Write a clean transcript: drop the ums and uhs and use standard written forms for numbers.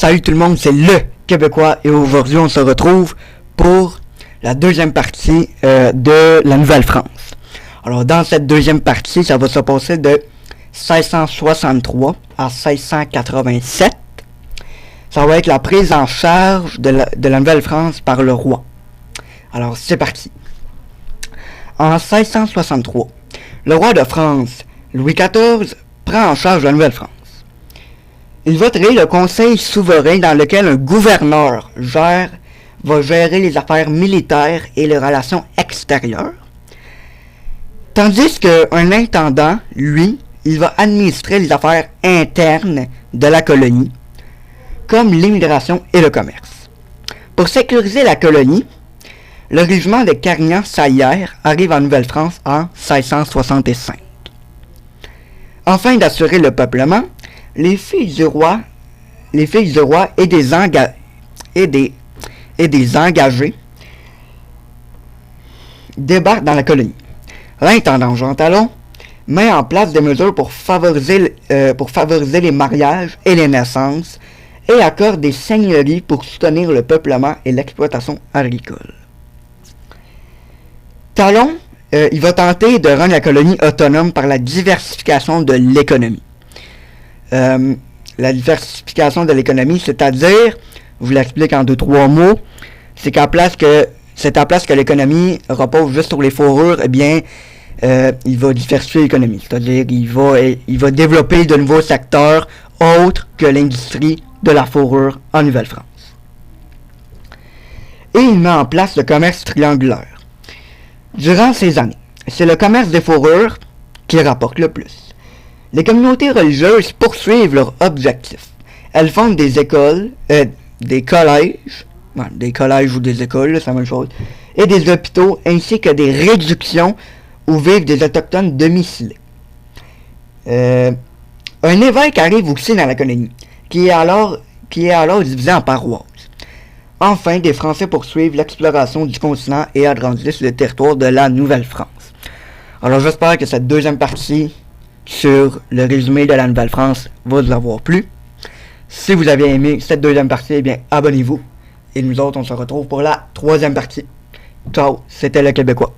Salut tout le monde, c'est le Québécois et aujourd'hui on se retrouve pour la deuxième partie de la Nouvelle-France. Alors dans cette deuxième partie, ça va se passer de 1663 à 1687. Ça va être la prise en charge de la Nouvelle-France par le roi. Alors c'est parti. En 1663, le roi de France, Louis XIV, prend en charge la Nouvelle-France. Il va créer le Conseil souverain dans lequel un gouverneur va gérer les affaires militaires et les relations extérieures. Tandis qu'un intendant, lui, il va administrer les affaires internes de la colonie, comme l'immigration et le commerce. Pour sécuriser la colonie, le régiment de Carignan-Sallières arrive en Nouvelle-France en 1665. Afin d'assurer le peuplement, les filles du roi et des engagés débarquent dans la colonie. L'intendant Jean Talon met en place des mesures pour favoriser les mariages et les naissances et accorde des seigneuries pour soutenir le peuplement et l'exploitation agricole. Talon, il va tenter de rendre la colonie autonome par la diversification de l'économie. La diversification de l'économie, c'est-à-dire, je vous l'explique en 2-3 mots, c'est qu'à place que l'économie repose juste sur les fourrures, eh bien, il va diversifier l'économie, c'est-à-dire il va développer de nouveaux secteurs autres que l'industrie de la fourrure en Nouvelle-France. Et il met en place le commerce triangulaire. Durant ces années, c'est le commerce des fourrures qui rapporte le plus. Les communautés religieuses poursuivent leur objectif. Elles fondent des écoles, des collèges ou des écoles, c'est la même chose, et des hôpitaux, ainsi que des réductions où vivent des autochtones domiciliés. Un évêque arrive aussi dans la colonie, qui est alors divisé en paroisses. Enfin, des Français poursuivent l'exploration du continent et agrandissent le territoire de la Nouvelle-France. Alors j'espère que cette deuxième partie sur le résumé de la Nouvelle-France va vous avoir plu. Si vous avez aimé cette deuxième partie, eh bien abonnez-vous. Et nous autres, on se retrouve pour la troisième partie. Ciao, c'était le Québécois.